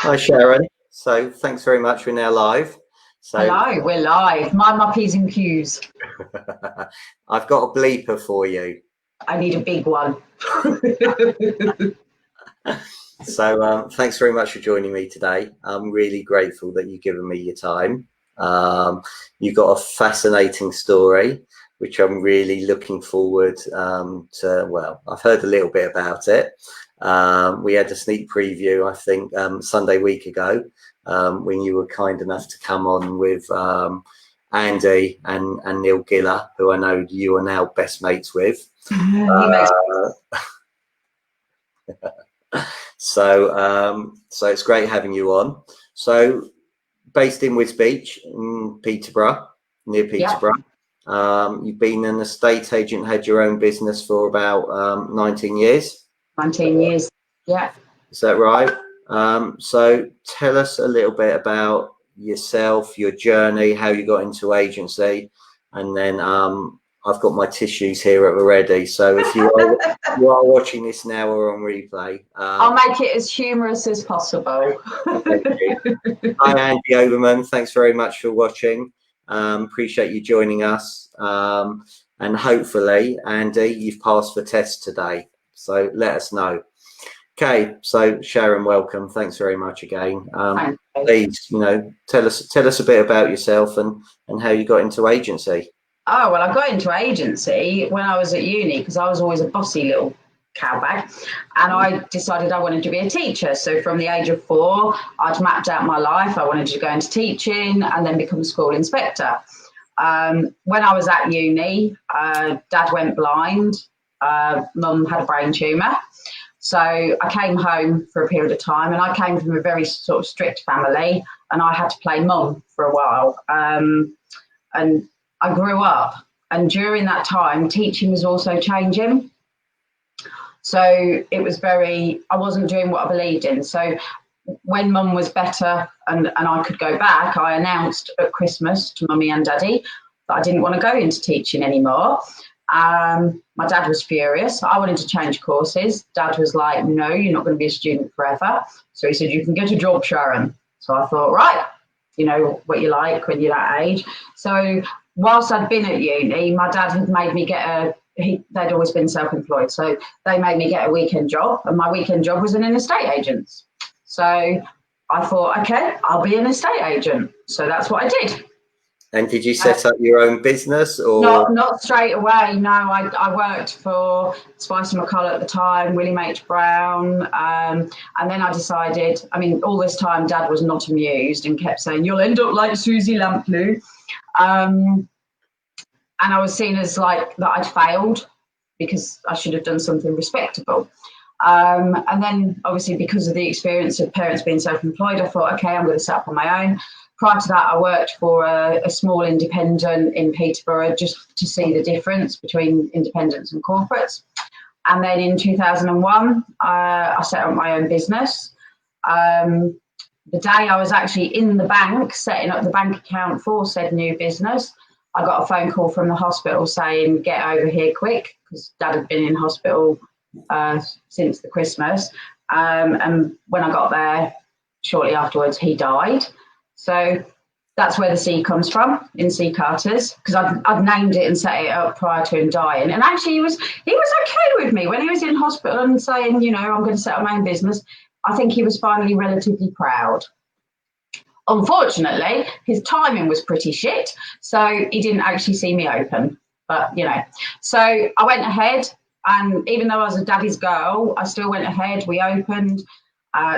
Hi, Sharon. So thanks very much. We're now live. So Hello, we're live. Mind my P's and Q's. I've got a bleeper for you. I need a big one. So thanks very much for joining me today. I'm really grateful that you've given me your time. You've got a fascinating story, which I'm really looking forward to. Well, I've heard a little bit about it. We had a sneak preview, I think, Sunday week ago, when you were kind enough to come on with Andy and Neil Giller, who I know you are now best mates with. He makes So it's great having you on. So based in Wisbech, in Peterborough, near yeah, Peterborough. You've been an estate agent, had your own business for about 19 years. 19 years. Yeah. Is that right? So tell us a little bit about yourself, your journey, how you got into agency, and then I've got my tissues here at the ready. So if you are watching this now or on replay, I'll make it as humorous as possible. thank you. Hi, Andy Overman. Thanks very much for watching. Appreciate you joining us. And hopefully, Andy, you've passed the test today. So let us know. Okay, so Sharon, welcome. Thanks very much again. Please, tell us a bit about yourself and how you got into agency. Oh, well, I got into agency when I was at uni because I was always a bossy little cowbag, and I decided I wanted to be a teacher. So from the age of 4, I'd mapped out my life. I wanted to go into teaching and then become a school inspector. When I was at uni, Dad went blind. Mum had a brain tumour. So I came home for a period of time, and I came from a very sort of strict family, and I had to play mum for a while. And I grew up, and during that time, teaching was also changing. So it was I wasn't doing what I believed in. So when mum was better and I could go back, I announced at Christmas to mummy and daddy that I didn't want to go into teaching anymore. My dad was furious. I wanted to change courses. Dad was like, no, you're not going to be a student forever. So he said, you can get a job, Sharon. So I thought, right, you know what you like when you're that age. So whilst I'd been at uni, my dad had made me get they'd always been self-employed. So they made me get a weekend job, and my weekend job was in an estate agent's. So I thought, okay, I'll be an estate agent. So that's what I did. And did you set up your own business or? Not straight away. No, I worked for Spicer McCullough at the time, William H. Brown. And then I decided, I mean, all this time Dad was not amused and kept saying, you'll end up like Susie Lamplugh. And I was seen as like that I'd failed because I should have done something respectable. And then obviously because of the experience of parents being self-employed, I thought, okay, I'm going to set up on my own. Prior to that, I worked for a small independent in Peterborough just to see the difference between independents and corporates. And then in 2001, I set up my own business. The day I was actually in the bank setting up the bank account for said new business, I got a phone call from the hospital saying, get over here quick, because Dad had been in hospital since the Christmas. And when I got there, shortly afterwards, he died. So that's where the C comes from, in C Carter's, because I've named it and set it up prior to him dying. And actually, he was okay with me when he was in hospital and saying, you know, I'm going to set up my own business. I think he was finally relatively proud. Unfortunately, his timing was pretty shit, so he didn't actually see me open. But, you know, so I went ahead, and even though I was a daddy's girl, I still went ahead. We opened.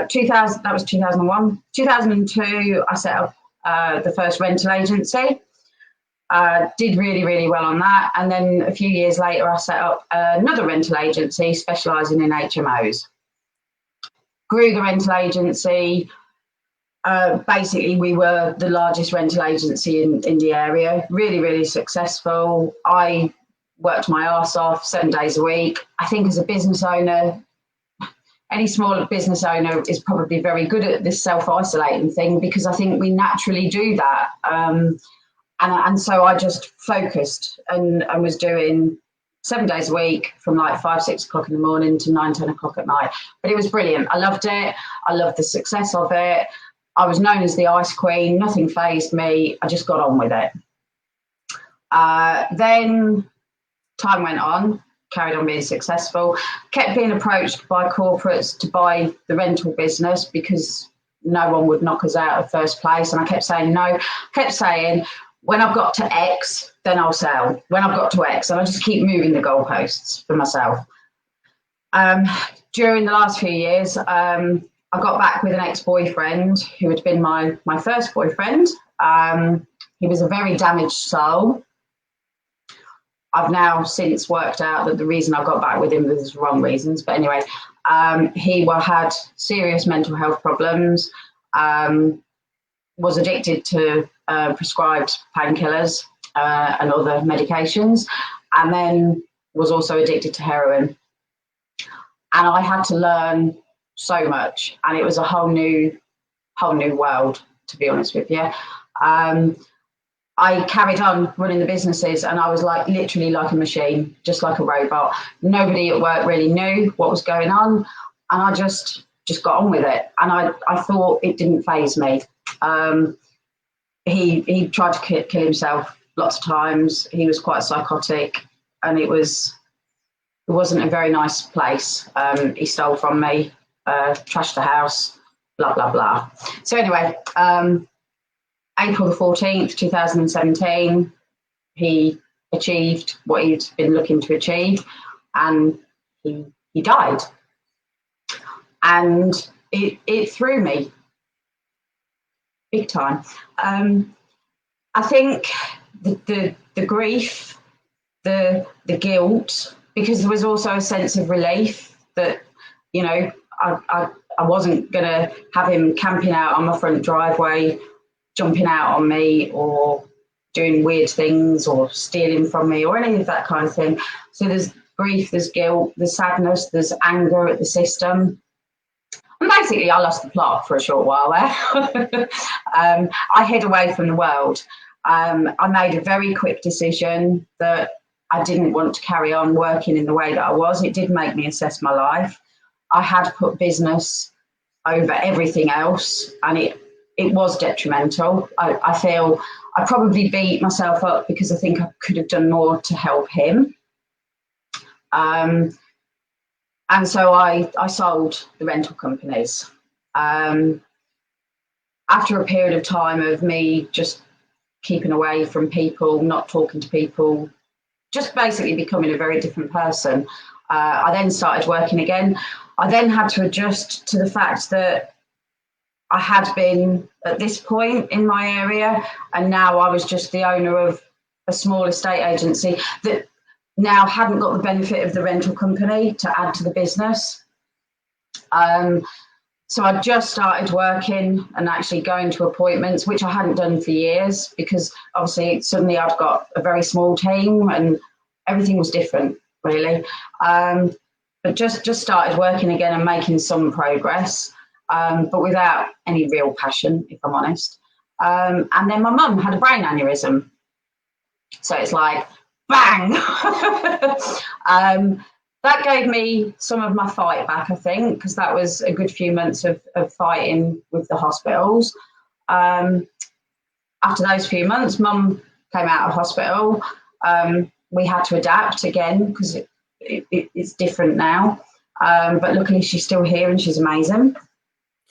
2000, that was 2001. 2002, I set up the first rental agency. Did really, really well on that. And then a few years later, I set up another rental agency specialising in HMOs. Grew the rental agency. Basically, we were the largest rental agency in the area. Really, really successful. I worked my arse off 7 days a week. I think as a business owner, any small business owner is probably very good at this self-isolating thing, because I think we naturally do that. And so I just focused and was doing 7 days a week from like 5, 6 o'clock in the morning to 9, 10 o'clock at night. But it was brilliant. I loved it. I loved the success of it. I was known as the ice queen. Nothing fazed me. I just got on with it. Then time went on, carried on being successful, kept being approached by corporates to buy the rental business because no one would knock us out of first place. And I kept saying no, kept saying, when I've got to X, then I'll sell. When I've got to X, and I just keep moving the goalposts for myself. During the last few years, I got back with an ex-boyfriend who had been my first boyfriend. He was a very damaged soul. I've now since worked out that the reason I got back with him was wrong reasons. But anyway, he had serious mental health problems, was addicted to prescribed painkillers and other medications, and then was also addicted to heroin. And I had to learn so much, and it was a whole new world, to be honest with you. I carried on running the businesses, and I was like literally like a machine, just like a robot. Nobody at work really knew what was going on, and I just got on with it. And I thought it didn't faze me. He tried to kill himself lots of times. He was quite psychotic, and it wasn't a very nice place. He stole from me, trashed the house, blah blah blah. So anyway. April the 14th, 2017, he achieved what he'd been looking to achieve, and he died. And it threw me big time. I think the grief, the guilt, because there was also a sense of relief that, you know, I wasn't going to have him camping out on my front driveway, jumping out on me or doing weird things or stealing from me or any of that kind of thing. So there's grief, there's guilt, there's sadness, there's anger at the system. And basically I lost the plot for a short while there. I hid away from the world. I made a very quick decision that I didn't want to carry on working in the way that I was. It did make me assess my life. I had put business over everything else, and it was detrimental. I feel I probably beat myself up because I think I could have done more to help him. And so I sold the rental companies. After a period of time of me just keeping away from people, not talking to people, just basically becoming a very different person, I then started working again. I then had to adjust to the fact that I had been at this point in my area, and now I was just the owner of a small estate agency that now hadn't got the benefit of the rental company to add to the business. So I just started working and actually going to appointments, which I hadn't done for years, because obviously suddenly I'd got a very small team and everything was different, really. But just started working again and making some progress. But without any real passion, if I'm honest. And then my mum had a brain aneurysm. So it's like, bang! That gave me some of my fight back, I think, because that was a good few months of fighting with the hospitals. After those few months, mum came out of hospital. We had to adapt again because it's different now. But luckily she's still here and she's amazing.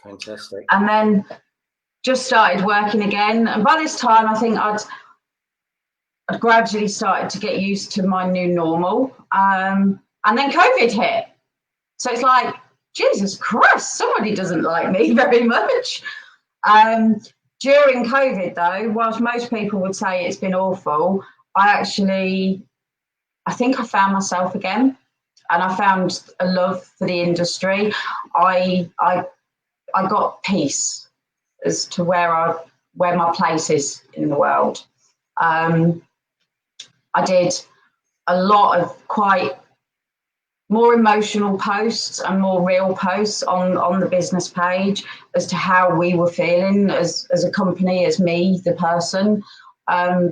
Fantastic. And then just started working again. And by this time, I think I'd gradually started to get used to my new normal. And then COVID hit. So it's like, Jesus Christ, somebody doesn't like me very much. During COVID, though, whilst most people would say it's been awful, I think I found myself again. And I found a love for the industry. I got peace as to where my place is in the world. I did a lot of quite more emotional posts and more real posts on the business page as to how we were feeling as a company, as me, the person,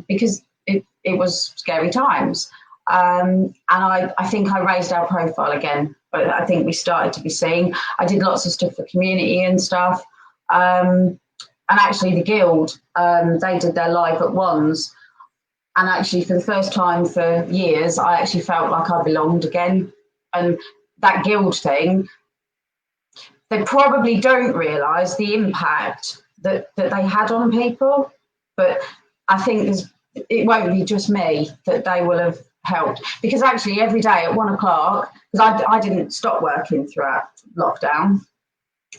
because it was scary times. And I think I raised our profile again. But I think we started to be seen. I did lots of stuff for community and stuff. And actually the Guild, they did their live at ones. And actually for the first time for years, I actually felt like I belonged again. And that Guild thing, they probably don't realise the impact that they had on people. But I think it won't be just me that they will have helped. Because actually every day at 1 o'clock, because I didn't stop working throughout lockdown,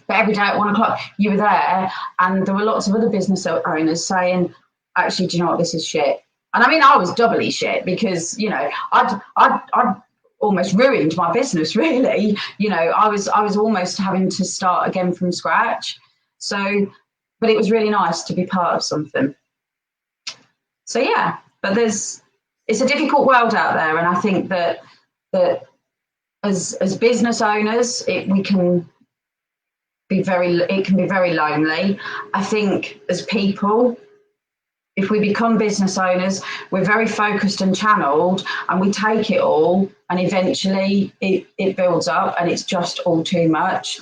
but every day at 1 o'clock you were there, and there were lots of other business owners saying, actually, do you know what, this is shit. And I mean, I was doubly shit because, you know, I'd almost ruined my business, really. You know, I was almost having to start again from scratch. So, but it was really nice to be part of something. So yeah, but it's a difficult world out there, and I think that as business owners, it can be very lonely. I think as people, if we become business owners, we're very focused and channeled, and we take it all, and eventually it builds up, and it's just all too much.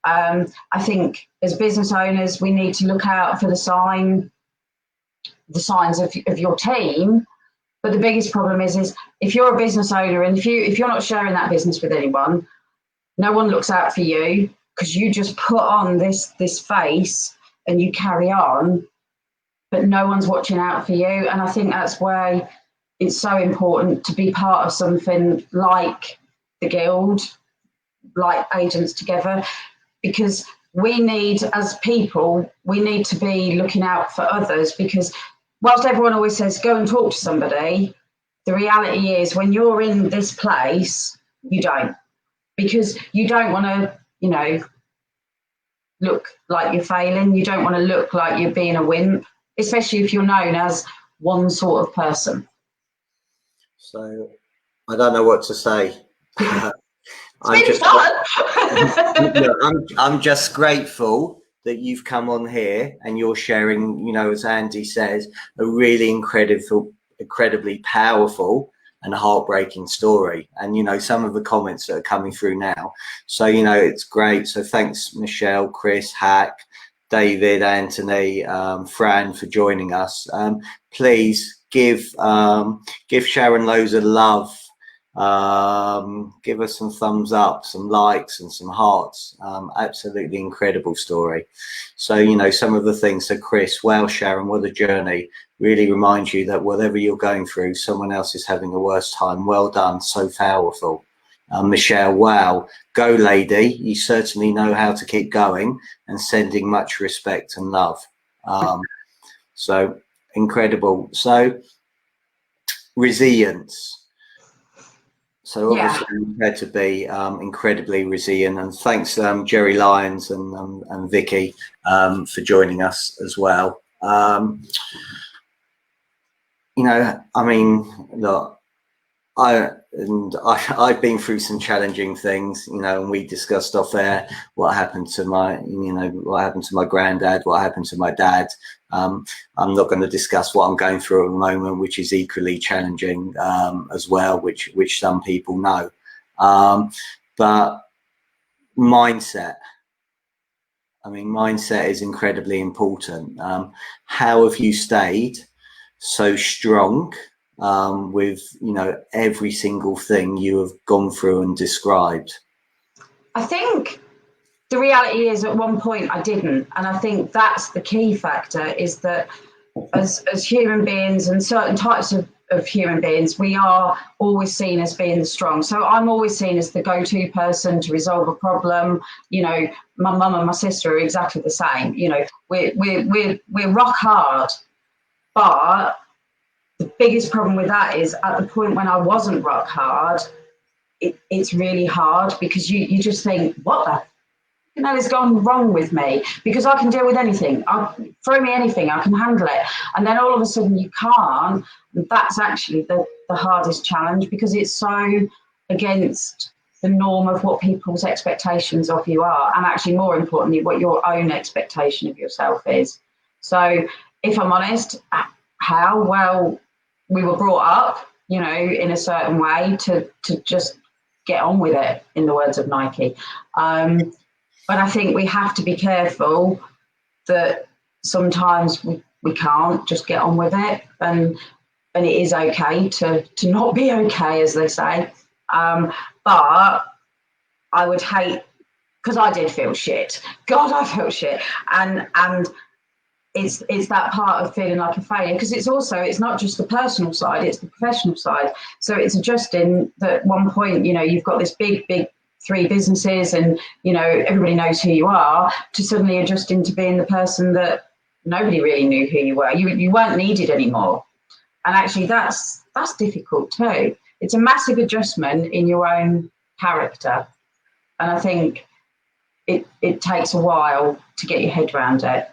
I think as business owners, we need to look out for the signs of your team. But the biggest problem is if you're a business owner, and if you're not sharing that business with anyone, no one looks out for you, because you just put on this face and you carry on, but no one's watching out for you. And I think that's why it's so important to be part of something like the Guild, like Agents Together, because we need, as people, we need to be looking out for others, because whilst everyone always says, go and talk to somebody, the reality is when you're in this place, you don't, because you don't want to, you know, look like you're failing. You don't want to look like you're being a wimp, especially if you're known as one sort of person. So I don't know what to say. I'm just grateful that you've come on here and you're sharing, you know, as Andy says, a really incredibly powerful and heartbreaking story. And, you know, some of the comments that are coming through now. So, you know, it's great. So thanks, Michelle, Chris, Hack, David, Anthony, Fran, for joining us. Please give Sharon loads of love. Give us some thumbs up, some likes and some hearts. Absolutely incredible story. So, you know, some of the things. So Chris, wow, Sharon, what a journey. Really reminds you that whatever you're going through, someone else is having a worse time. Well done. So powerful. Michelle, wow, go lady. You certainly know how to keep going, and sending much respect and love. So incredible. So resilience. So obviously you had to be incredibly resilient, and thanks Jerry Lyons and Vicky for joining us as well. You know, I mean, look, I've been through some challenging things, you know, and we discussed off air what happened to my granddad, what happened to my dad. I'm not going to discuss what I'm going through at the moment, which is equally challenging as well, which some people know. But mindset. I mean, mindset is incredibly important. How have you stayed so strong with, you know, every single thing you have gone through and described? I think the reality is at one point I didn't, and I think that's the key factor, is that as human beings, and certain types of human beings, we are always seen as being the strong. So I'm always seen as the go-to person to resolve a problem. You know, my mum and my sister are exactly the same. You know, we're rock hard, but the biggest problem with that is at the point when I wasn't rock hard, it's really hard, because you just think, what the hell has gone wrong with me? Because I can deal with anything. Throw me anything, I can handle it. And then all of a sudden you can't. And that's actually the hardest challenge, because it's so against the norm of what people's expectations of you are, and actually more importantly, what your own expectation of yourself is. So if I'm honest, how? Well, we were brought up you know, in a certain way to just get on with it, in the words of Nike. But I think we have to be careful that sometimes we can't just get on with it, and it is okay to not be okay, as they say. But I would hate, because I did feel shit. God, I felt shit, and it's that part of feeling like a failure, because it's not just the personal side, it's the professional side. So it's adjusting that at one point, you know, you've got this big 3 businesses, and you know, everybody knows who you are, to suddenly adjusting to being the person that nobody really knew who you were. You weren't needed anymore, and actually that's difficult too. It's a massive adjustment in your own character, and I think it takes a while to get your head around it.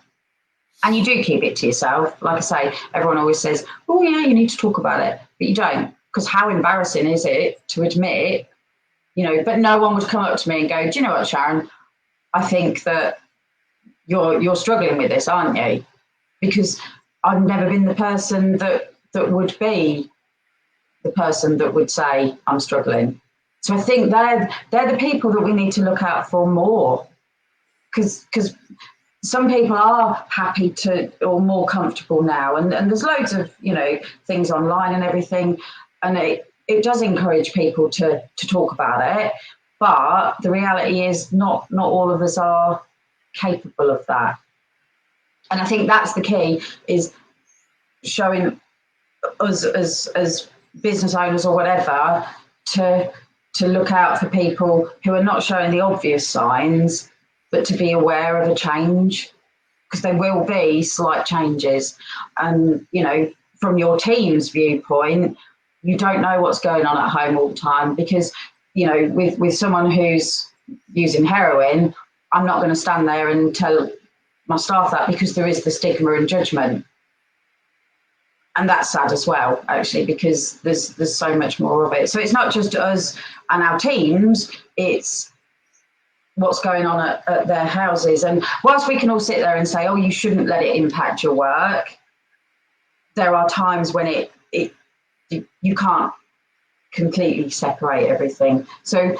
And you do keep it to yourself. Like I say, everyone always says, oh yeah, you need to talk about it, but you don't, because how embarrassing is it to admit, you know? But no one would come up to me and go, do you know what, Sharon, I think that you're struggling with this, aren't you? Because I've never been the person that would be the person that would say I'm struggling. So I think they're the people that we need to look out for more, because some people are happy to, or more comfortable now, and there's loads of, you know, things online and everything, and it does encourage people to talk about it, but the reality is not all of us are capable of that. And I think that's the key, is showing us as business owners or whatever to look out for people who are not showing the obvious signs, but to be aware of a change, because there will be slight changes. And, you know, from your team's viewpoint, you don't know what's going on at home all the time, because, you know, with someone who's using heroin, I'm not going to stand there and tell my staff that, because there is the stigma and judgment. And that's sad as well, actually, because there's so much more of it. So it's not just us and our teams, it's what's going on at their houses. And whilst we can all sit there and say, oh, you shouldn't let it impact your work, there are times when you can't completely separate everything. So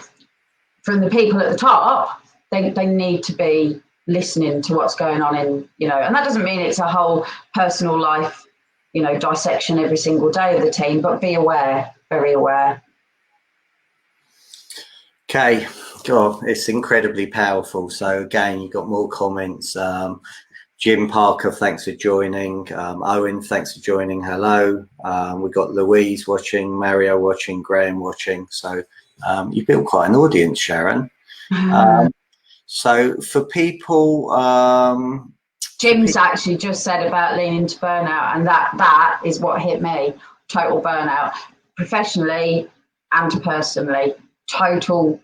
from the people at the top, they need to be listening to what's going on in, you know, and that doesn't mean it's a whole personal life, you know, dissection every single day of the team, but be aware, very aware. Okay, God, it's incredibly powerful. So again, you've got more comments. Jim Parker, thanks for joining. Owen, thanks for joining. Hello. We've got Louise watching, Mario watching, Graham watching. So you built quite an audience, Sharon. So for people... Jim's actually just said about leaning to burnout, and that is what hit me. Total burnout, professionally and personally. Total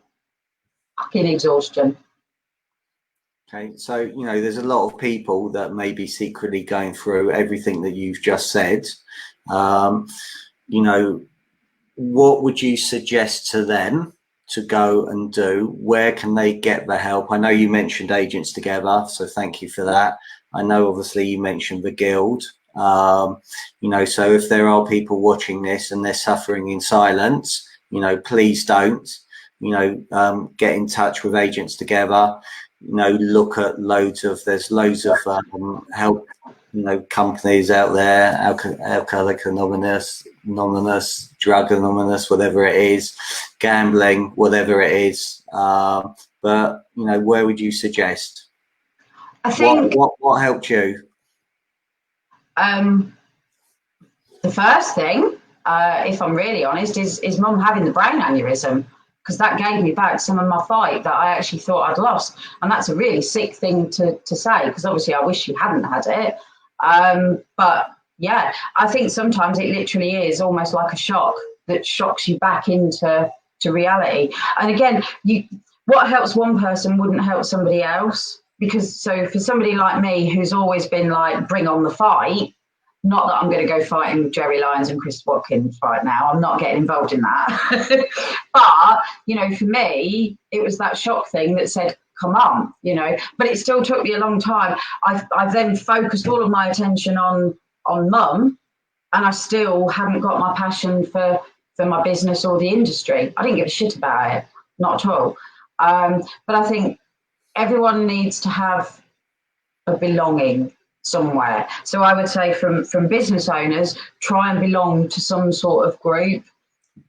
fucking exhaustion. Okay, so, you know, there's a lot of people that may be secretly going through everything that you've just said. You know, what would you suggest to them to go and do? Where can they get the help? I know you mentioned Agents Together, so thank you for that. I know obviously you mentioned the Guild. You know, so if there are people watching this and they're suffering in silence, you know, please don't, you know, get in touch with Agents Together. You know, look at there's loads of help, you know, companies out there, Alcoholics Anonymous, Drug Anonymous, whatever it is, gambling, whatever it is. But, you know, where would you suggest? I think what helped you? The first thing, if I'm really honest, is Mum having the brain aneurysm, because that gave me back some of my fight that I actually thought I'd lost. And that's a really sick thing to say, because obviously I wish you hadn't had it. But yeah, I think sometimes it literally is almost like a shock that shocks you back into reality. And again, what helps one person wouldn't help somebody else. Because so for somebody like me, who's always been like, bring on the fight, not that I'm going to go fighting Jerry Lyons and Chris Watkins right now. I'm not getting involved in that. But, you know, for me, it was that shock thing that said, come on, you know, but it still took me a long time. I've then focused all of my attention on Mum, and I still haven't got my passion for my business or the industry. I didn't give a shit about it, not at all. But I think everyone needs to have a belonging somewhere. So I would say from business owners, try and belong to some sort of group,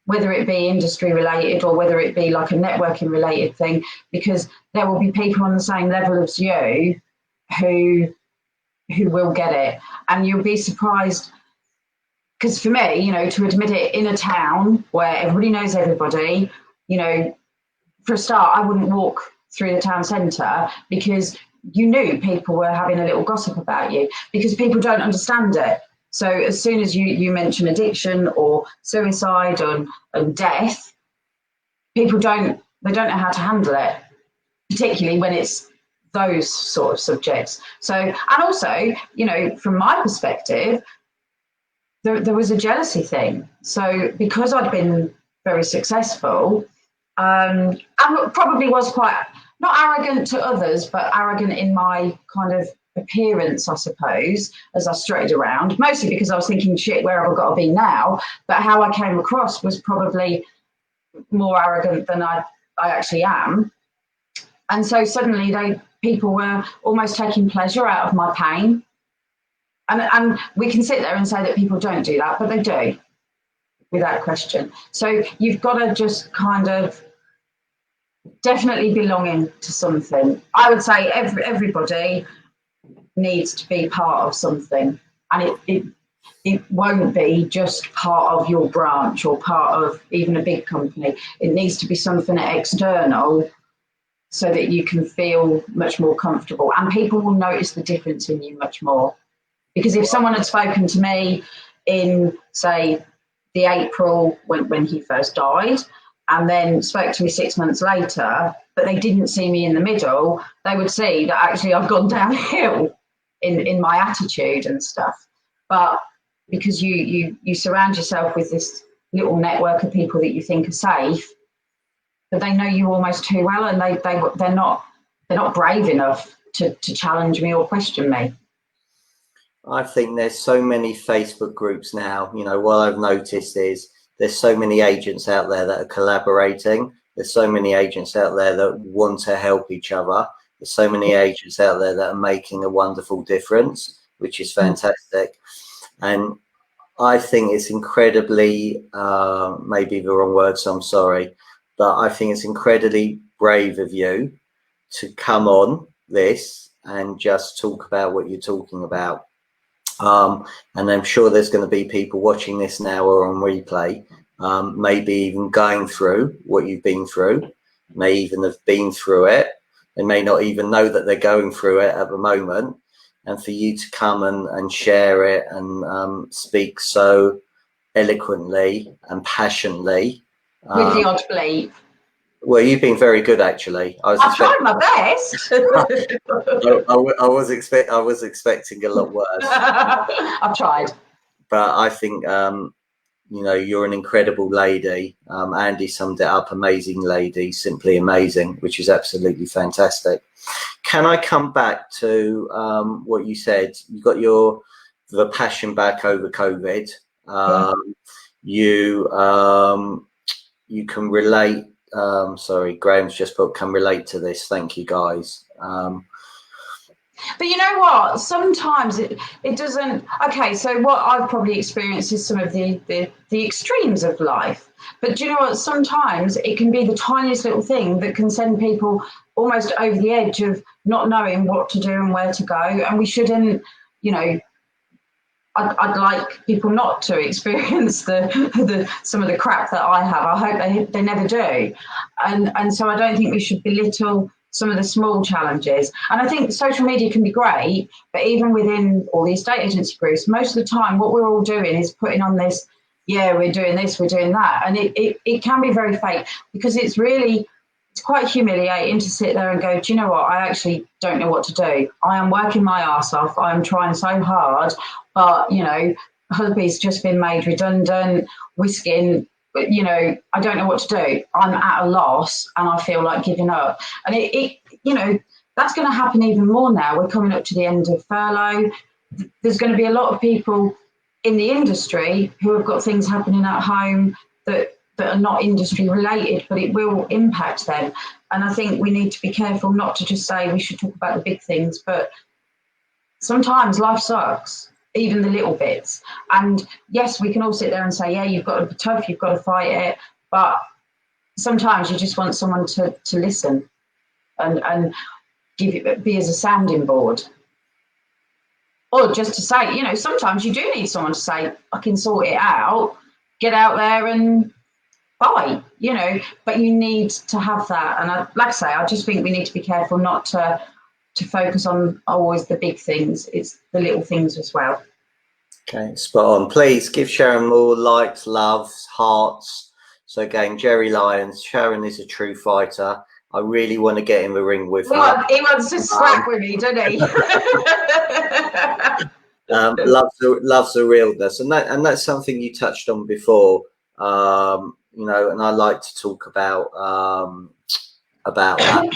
whether it be industry related or whether it be like a networking related thing, because there will be people on the same level as you who will get it. And you'll be surprised, because for me, you know, to admit it in a town where everybody knows everybody, you know, for a start, I wouldn't walk through the town centre because you knew people were having a little gossip about you, because people don't understand it. So as soon as you mention addiction or suicide and death, people don't know how to handle it, particularly when it's those sort of subjects. So, and also, you know, from my perspective, there was a jealousy thing. So because I'd been very successful, and probably was quite, not arrogant to others, but arrogant in my kind of appearance, I suppose, as I strutted around, mostly because I was thinking, shit, where have I got to be now? But how I came across was probably more arrogant than I actually am. And so suddenly people were almost taking pleasure out of my pain. And we can sit there and say that people don't do that, but they do, without question. So you've got to just kind of definitely belonging to something. I would say everybody needs to be part of something, and it won't be just part of your branch or part of even a big company. It needs to be something external so that you can feel much more comfortable, and people will notice the difference in you much more. Because if someone had spoken to me in, say, the April when he first died, and then spoke to me 6 months later, but they didn't see me in the middle, they would see that actually I've gone downhill in my attitude and stuff. But because you surround yourself with this little network of people that you think are safe, but they know you almost too well, and they're not brave enough to challenge me or question me. I think there's so many Facebook groups now. You know, what I've noticed is there's so many agents out there that are collaborating. There's so many agents out there that want to help each other. There's so many agents out there that are making a wonderful difference, which is fantastic. And I think it's incredibly, maybe the wrong word, so I'm sorry, but I think it's incredibly brave of you to come on this and just talk about what you're talking about. And I'm sure there's going to be people watching this now or on replay, maybe even going through what you've been through, may even have been through it. They may not even know that they're going through it at the moment. And for you to come and share it and speak so eloquently and passionately. With the odd bleep. Well, you've been very good, actually. I've tried my best. I was expecting a lot worse. I've tried. But I think, you know, you're an incredible lady. Andy summed it up, amazing lady, simply amazing, which is absolutely fantastic. Can I come back to what you said? You got the passion back over COVID. You can relate. Sorry, Graham's just put, can relate to this. Thank you, guys. But you know what? Sometimes it doesn't. Okay, so what I've probably experienced is some of the extremes of life. But do you know what? Sometimes it can be the tiniest little thing that can send people almost over the edge of not knowing what to do and where to go. And we shouldn't, you know. I'd like people not to experience some of the crap that I have. I hope they never do. And so I don't think we should belittle some of the small challenges. And I think social media can be great, but even within all these estate agency groups, most of the time what we're all doing is putting on this, yeah, we're doing this, we're doing that. And it can be very fake, because it's quite humiliating to sit there and go, do you know what? I actually don't know what to do. I am working my arse off. I'm trying so hard, but, you know, hubby's just been made redundant, whisking, you know, I don't know what to do. I'm at a loss and I feel like giving up. And it you know, that's going to happen even more now. We're coming up to the end of furlough. There's going to be a lot of people in the industry who have got things happening at home that are not industry related, but it will impact them. And I think we need to be careful not to just say we should talk about the big things, but sometimes life sucks, even the little bits. And yes, we can all sit there and say, yeah, you've got to be tough, you've got to fight it. But sometimes you just want someone to listen and be as a sounding board. Or just to say, you know, sometimes you do need someone to say, I can sort it out, get out there and fight, you know, but you need to have that. And like I say, I just think we need to be careful not to focus on always the big things. It's the little things as well. Okay, spot on. Please give Sharon more likes, loves, hearts. So again, Jerry Lyons, Sharon is a true fighter. I really want to get in the ring with her. He wants to scrap with me, doesn't he? Loves the realness, and that's something you touched on before. You know, and I like to talk about that.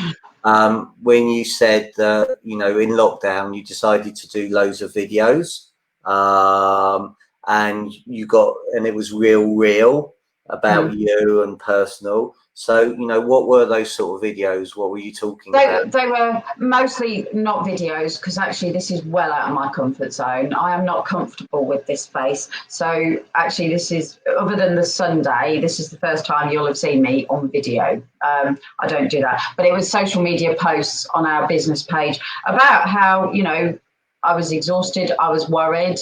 When you said that, you know, in lockdown you decided to do loads of videos, and it was real about you and personal. So, you know, what were those sort of videos? What were you talking about? They were mostly not videos, because actually this is well out of my comfort zone. I am not comfortable with this space. So actually this is, other than the Sunday, this is the first time you'll have seen me on video. I don't do that. But it was social media posts on our business page about how, you know, I was exhausted, I was worried.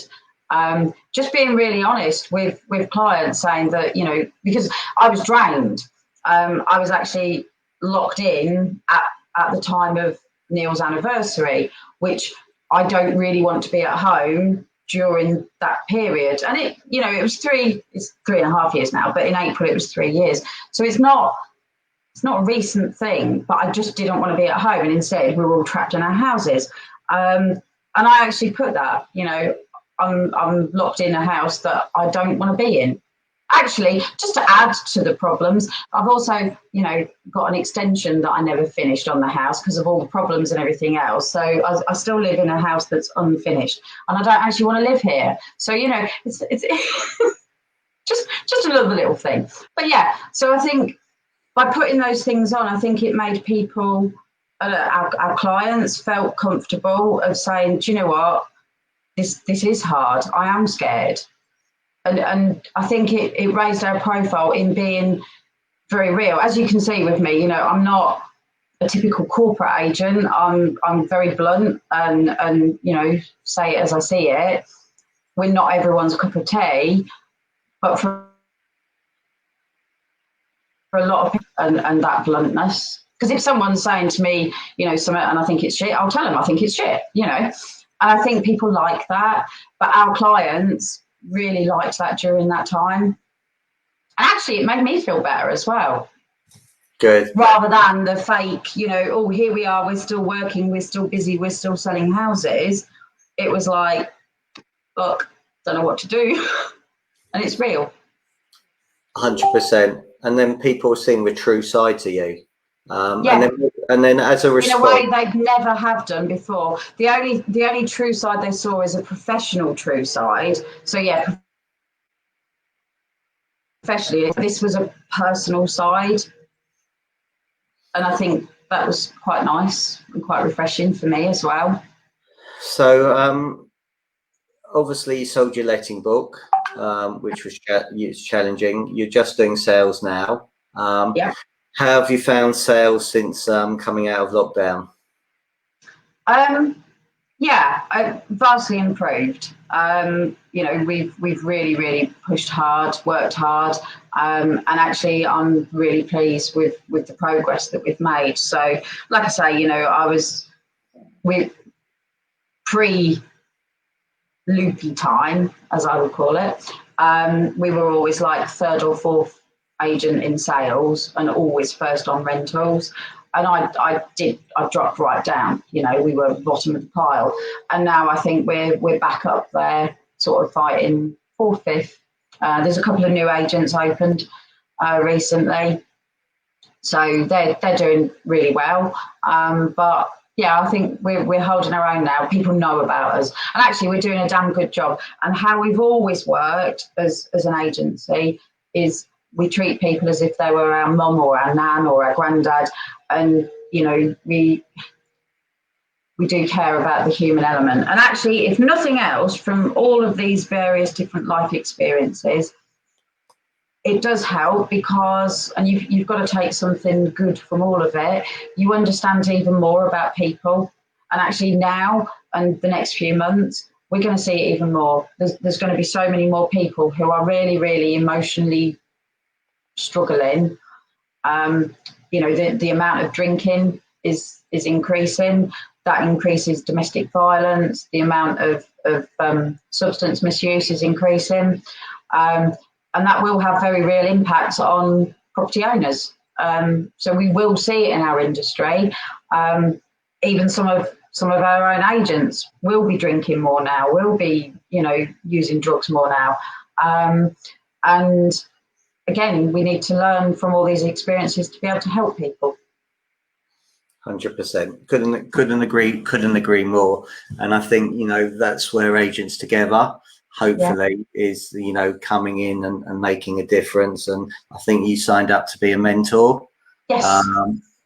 Just being really honest with clients, saying that, you know, because I was drained. I was actually locked in at the time of Neil's anniversary, which I don't really want to be at home during that period. And it, you know, it's 3.5 years now, but in April it was 3 years. So it's not a recent thing, but I just didn't want to be at home. And instead we were all trapped in our houses. And I actually put that, you know, I'm locked in a house that I don't want to be in. Actually, just to add to the problems, I've also, you know, got an extension that I never finished on the house because of all the problems and everything else. So I still live in a house that's unfinished, and I don't actually want to live here. So, you know, it's just another little thing. But yeah, so I think by putting those things on, I think it made people, our clients, felt comfortable of saying, do you know what, this is hard. I am scared. And I think it raised our profile in being very real. As you can see with me, you know, I'm not a typical corporate agent. I'm very blunt and you know, say it as I see it. We're not everyone's cup of tea, but for a lot of people, and that bluntness. Because if someone's saying to me, you know, something and I think it's shit, I'll tell them I think it's shit, you know. And I think people like that. But our clients really liked that during that time. And actually it made me feel better as well. Good. Rather than the fake, you know, oh, here we are, we're still working, we're still busy, we're still selling houses. It was like, look, don't know what to do. And it's real. 100%. And then people seeing the true side to you. Yeah. And then as a response, in a way they'd never have done before. The only true side they saw is a professional true side. So yeah, professionally, this was a personal side, and I think that was quite nice and quite refreshing for me as well. So obviously you sold your letting book, which was challenging. You're just doing sales now. Yeah. How have you found sales since coming out of lockdown? Yeah, vastly improved. You know, we've really pushed hard, worked hard, and actually I'm really pleased with the progress that we've made. So, like I say, you know, I was with pre-loopy time, as I would call it. We were always like third or fourth agent in sales and always first on rentals. And I dropped right down, you know, we were bottom of the pile. And now I think we're back up there, sort of fighting fourth, fifth. There's a couple of new agents opened recently. So they're doing really well. But Yeah, I think we're holding our own now. People know about us, and actually, we're doing a damn good job. And how we've always worked as an agency is we treat people as if they were our mum or our nan or our granddad, and you know we do care about the human element. And actually, if nothing else, from all of these various different life experiences, it does help because, and you've got to take something good from all of it. You understand even more about people, and actually now and the next few months, we're going to see it even more. There's going to be so many more people who are really, really emotionally struggling. You know, the amount of drinking is increasing. That increases domestic violence. The amount of substance misuse is increasing. And that will have very real impacts on property owners. So we will see it in our industry. Even some of our own agents will be drinking more now, will be, you know, using drugs more now. And again, we need to learn from all these experiences to be able to help people. 100%. Couldn't agree more. And I think, you know, that's where Agents Together hopefully is, you know, coming in and making a difference. And I think you signed up to be a mentor, Yes.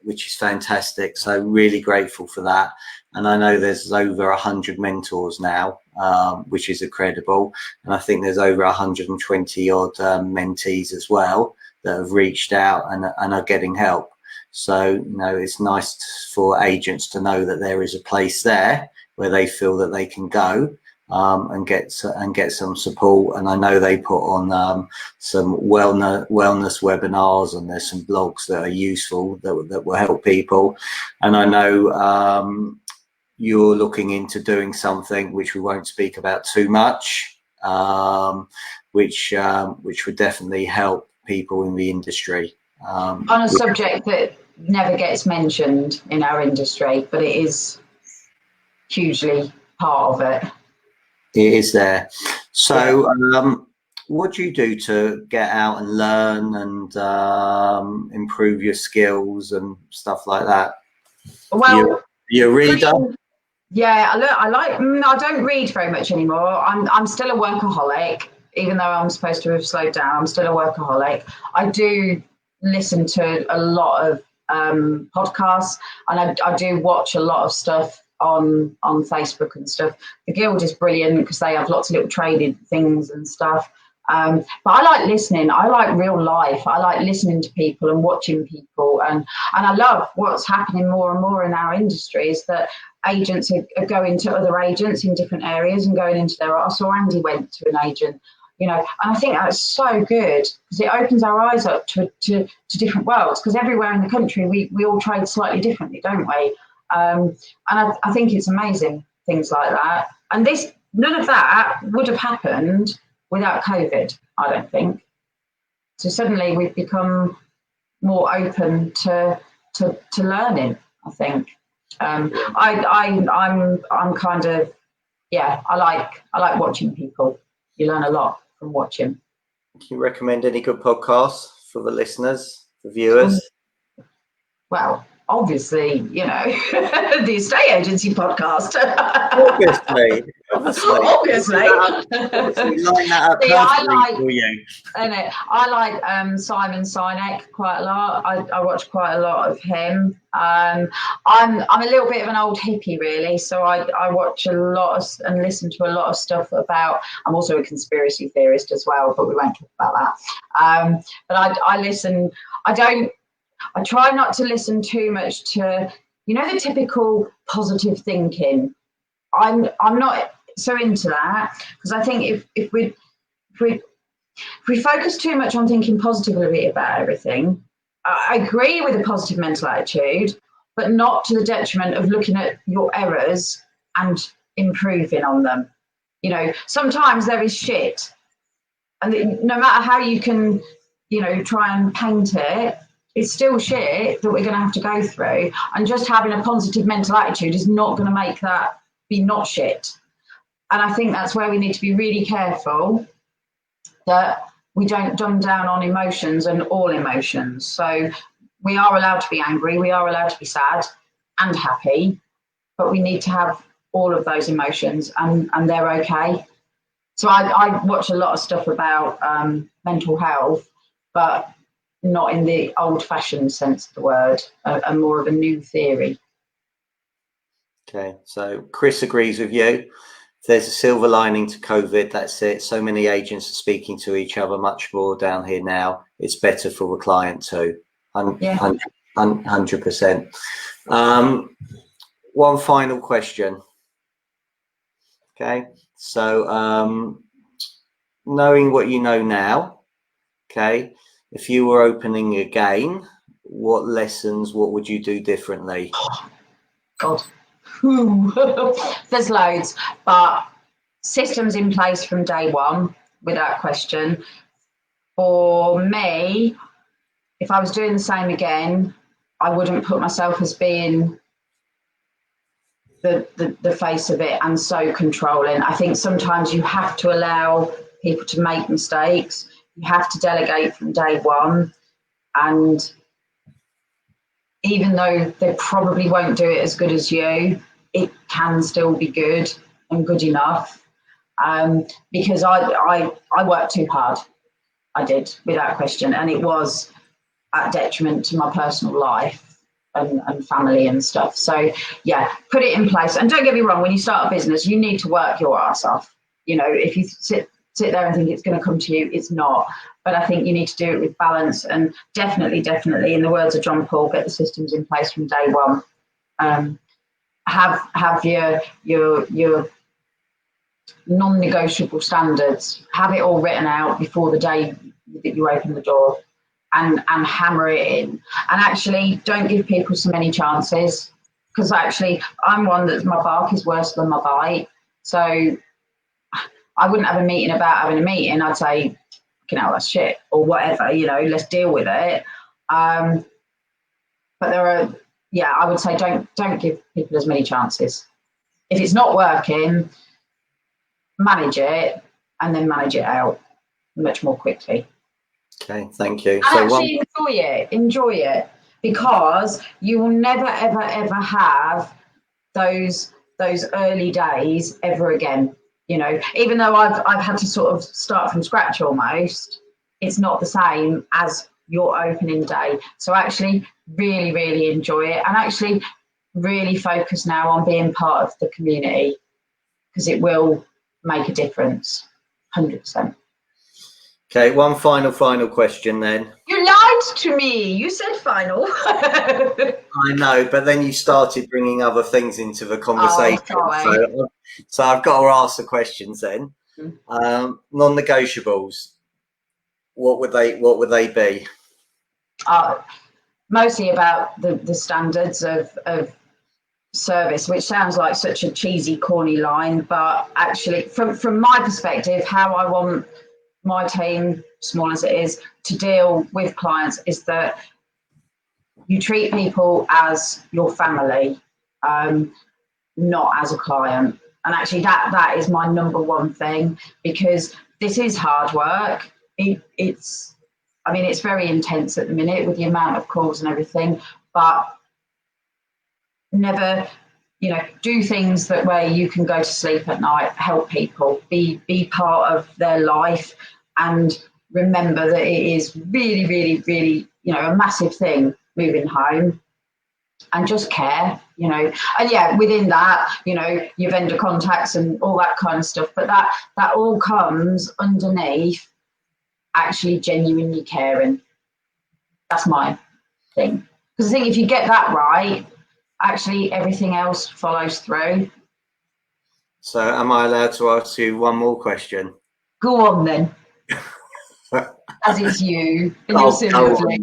which is fantastic. So really grateful for that. And I know there's over 100 mentors now, which is incredible. And I think there's over 120 odd mentees as well that have reached out and are getting help. So, you know, it's nice for agents to know that there is a place there where they feel that they can go and get some support. And I know they put on some wellness webinars, and there's some blogs that are useful that will help people. And I know you're looking into doing something which we won't speak about too much, which would definitely help people in the industry. On a subject that never gets mentioned in our industry, but it is hugely part of it. It is there. So what do you do to get out and learn and improve your skills and stuff like that? Well, you're a reader? Yeah, I don't read very much anymore. I'm still a workaholic, even though I'm supposed to have slowed down. I'm still a workaholic. I do listen to a lot of podcasts, and I do watch a lot of stuff on Facebook and stuff. The Guild is brilliant because they have lots of little trading things and stuff. But I like listening. I like real life. I like listening to people and watching people, and I love what's happening more and more in our industry is that agents are going to other agents in different areas and going into their. I saw Andy went to an agent, you know, and I think that's so good because it opens our eyes up to different worlds, because everywhere in the country we all trade slightly differently, don't we? And I think it's amazing, things like that. And none of that would have happened without COVID, I don't think. So suddenly we've become more open to learning, I think. I'm kind of, I like watching people. You learn a lot from watching. Can you recommend any good podcasts for the listeners, the viewers? Well, obviously, you know, the estate agency podcast. Obviously. Line that up perfectly for you. I like Simon Sinek quite a lot. I watch quite a lot of him. I'm a little bit of an old hippie, really, so I watch a lot and listen to a lot of stuff about. I'm also a conspiracy theorist as well, but we won't talk about that. But I listen. I try not to listen too much to, you know, the typical positive thinking. I'm not so into that, because I think if we focus too much on thinking positively about everything, I agree with a positive mental attitude, but not to the detriment of looking at your errors and improving on them. You know, sometimes there is shit, and no matter how you can, you know, try and paint it, it's still shit that we're going to have to go through. And just having a positive mental attitude is not going to make that be not shit. And I think that's where we need to be really careful that we don't dumb down on emotions and all emotions. So we are allowed to be angry, we are allowed to be sad and happy, but we need to have all of those emotions, and they're okay. So I watch a lot of stuff about mental health, but not in the old-fashioned sense of the word, and more of a new theory. Okay, so Chris agrees with you. If there's a silver lining to COVID, that's it. So many agents are speaking to each other much more down here now. It's better for the client too. 100%. One final question. Okay, so knowing what you know now, okay, if you were opening again, what would you do differently? God, there's loads, but systems in place from day one, without question. For me, if I was doing the same again, I wouldn't put myself as being the face of it and so controlling. I think sometimes you have to allow people to make mistakes. You have to delegate from day one. And even though they probably won't do it as good as you, it can still be good and good enough. Because I worked too hard. I did, without question. And it was at detriment to my personal life and family and stuff. So yeah, put it in place. And don't get me wrong, when you start a business, you need to work your ass off. You know, if you sit there and think it's going to come to you, it's not. But I think you need to do it with balance, and definitely, in the words of John Paul, get the systems in place from day one. Have your non-negotiable standards. Have it all written out before the day that you open the door, and hammer it in. And actually, don't give people so many chances, because actually, I'm one that my bark is worse than my bite. So I wouldn't have a meeting about having a meeting. I'd say, that's shit, or whatever, let's deal with it. But there are, I would say don't give people as many chances. If it's not working, manage it, and then manage it out much more quickly. Okay, thank you. And so actually enjoy it, because you will never, ever, ever have those early days ever again. Even though I've had to sort of start from scratch almost, it's not the same as your opening day. So actually really, really enjoy it, and actually really focus now on being part of the community, because it will make a difference, 100%. Okay, one final question then. You lied to me. You said final. I know, but then you started bringing other things into the conversation. So I've got to ask the questions then. Non-negotiables. What would they be? Mostly about the standards of service, which sounds like such a cheesy, corny line, but actually, from my perspective, how I want my team, small as it is, to deal with clients is that you treat people as your family, not as a client. And actually that is my number one thing, because this is hard work. It's very intense at the minute with the amount of calls and everything, but never, do things that way you can go to sleep at night, help people, be part of their life, and remember that it is really, really, really, a massive thing moving home, and just care, and within that, your vendor contacts and all that kind of stuff, but that all comes underneath actually genuinely caring. That's my thing, because I think if you get that right, actually everything else follows through. So am I allowed to ask you one more question? Go on then. As it's you. And you're so lovely.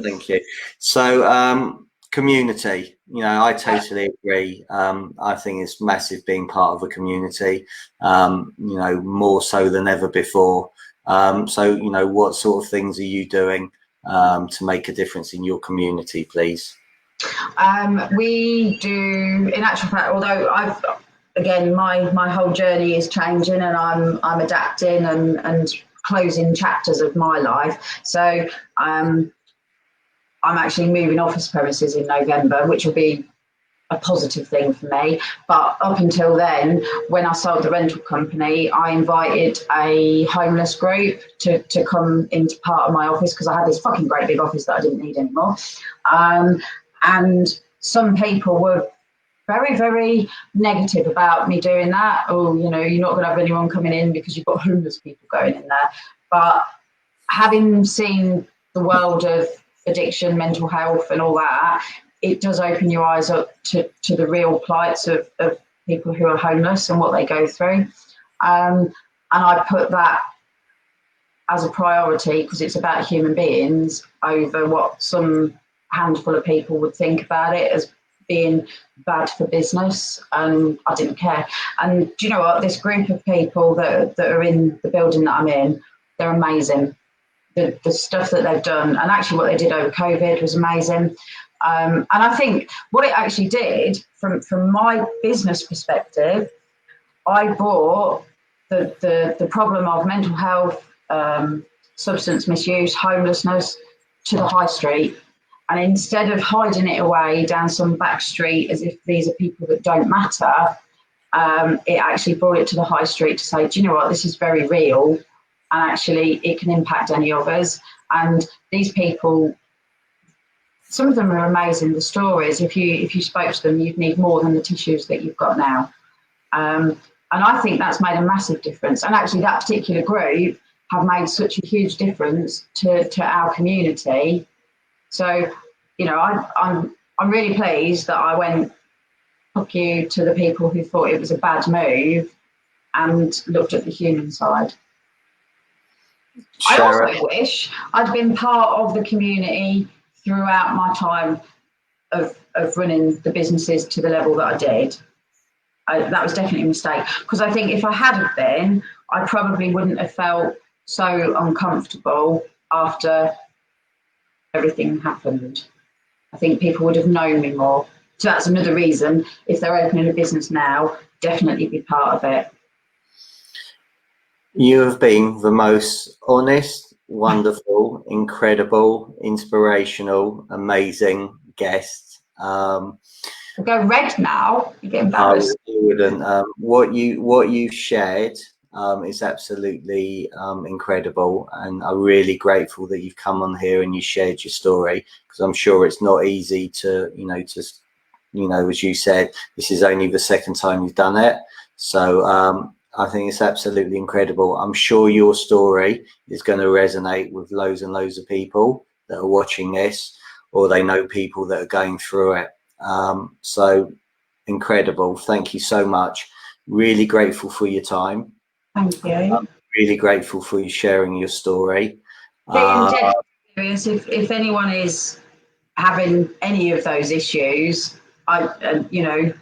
Thank you. So community, I totally agree. I think it's massive being part of a community, more so than ever before. So what sort of things are you doing to make a difference in your community, please? We do, in actual fact, although my whole journey is changing, and I'm adapting and closing chapters of my life. So I'm actually moving office premises in November, which will be a positive thing for me. But up until then, when I sold the rental company, I invited a homeless group to come into part of my office, because I had this fucking great big office that I didn't need anymore. And some people were very, very negative about me doing that. Oh, you know, you're not going to have anyone coming in because you've got homeless people going in there. But having seen the world of addiction, mental health and all that, it does open your eyes up to the real plights of people who are homeless and what they go through. And I put that as a priority because it's about human beings over what some handful of people would think about it as being bad for business, and I didn't care. And do you know what? This group of people that are in the building that I'm in, they're amazing. The stuff that they've done, and actually what they did over COVID was amazing. And I think what it actually did, from my business perspective, I brought the problem of mental health, substance misuse, homelessness to the high street. And instead of hiding it away down some back street as if these are people that don't matter, it actually brought it to the high street to say, do you know what, this is very real, and actually it can impact any of us. And these people, some of them are amazing. The stories, if you spoke to them, you'd need more than the tissues that you've got now. And I think that's made a massive difference. And actually that particular group have made such a huge difference to our community. So, you know, I'm really pleased that I went, fuck you, to the people who thought it was a bad move and looked at the human side. Sharon. I also wish I'd been part of the community throughout my time of running the businesses to the level that I did. That was definitely a mistake, because I think if I hadn't been, I probably wouldn't have felt so uncomfortable after everything happened. I think people would have known me more. So that's another reason, if they're opening a business now, definitely be part of it. You have been the most honest, wonderful, incredible, inspirational, amazing guest. I'll go red now. You get embarrassed. You wouldn't. What you shared is absolutely incredible, and I'm really grateful that you've come on here and you shared your story, because I'm sure it's not easy to, as you said, this is only the second time you've done it. So I think it's absolutely incredible. I'm sure your story is going to resonate with loads and loads of people that are watching this, or they know people that are going through it. So incredible. Thank you so much. Really grateful for your time. Thank you. I'm really grateful for you sharing your story. Being dead serious, if anyone is having any of those issues, at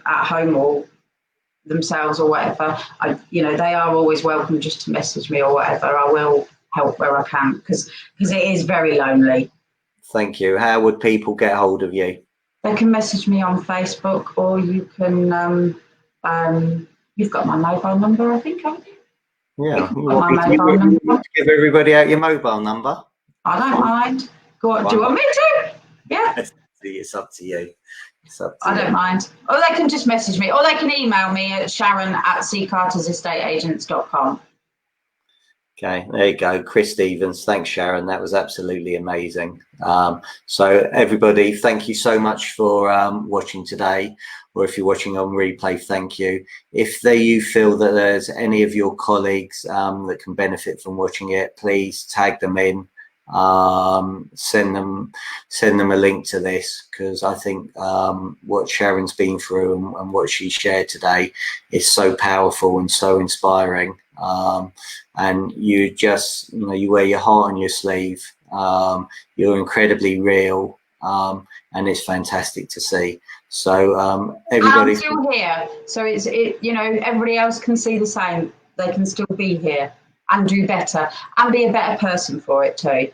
home or themselves or whatever, they are always welcome just to message me or whatever. I will help where I can, because it is very lonely. Thank you. How would people get hold of you? They can message me on Facebook, or you can, you've got my mobile number, I think, haven't you? Yeah. You want to give everybody out your mobile number? I don't mind. Go on. Do you want me to? Yeah. It's up to you. I don't mind. Or they can just message me, or they can email me at sharon@ccartersestateagents.com. Okay, there you go. Chris Stevens. Thanks, Sharon. That was absolutely amazing. So everybody, thank you so much for watching today, or if you're watching on replay, thank you. If you feel that there's any of your colleagues that can benefit from watching it, please tag them in. Send them a link to this, because I think what Sharon's been through and what she shared today is so powerful and so inspiring. And you just, you wear your heart on your sleeve. You're incredibly real, and it's fantastic to see. So everybody's still here. So everybody else can see the same. They can still be here and do better and be a better person for it too.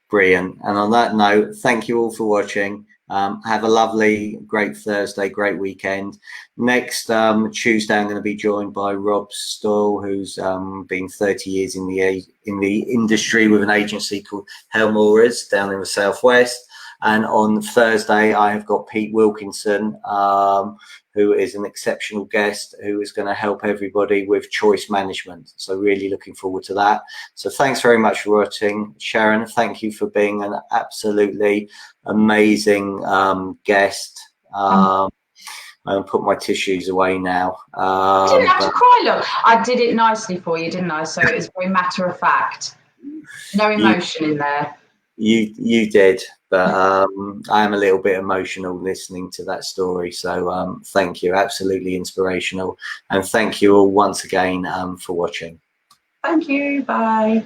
Brilliant. And on that note, thank you all for watching. Have a lovely, great Thursday, great weekend. Next Tuesday, I'm going to be joined by Rob Stoll, who's been 30 years in the industry with an agency called Helmores down in the southwest. And on Thursday, I have got Pete Wilkinson, who is an exceptional guest who is going to help everybody with choice management. So really looking forward to that. So thanks very much for watching. Sharon, thank you for being an absolutely amazing guest. I'll put my tissues away now. You didn't have to cry, look. I did it nicely for you, didn't I? So it was very matter of fact. No emotion in there. You did, but I am a little bit emotional listening to that story. So thank you, absolutely inspirational, and thank you all once again for watching. Thank you. Bye.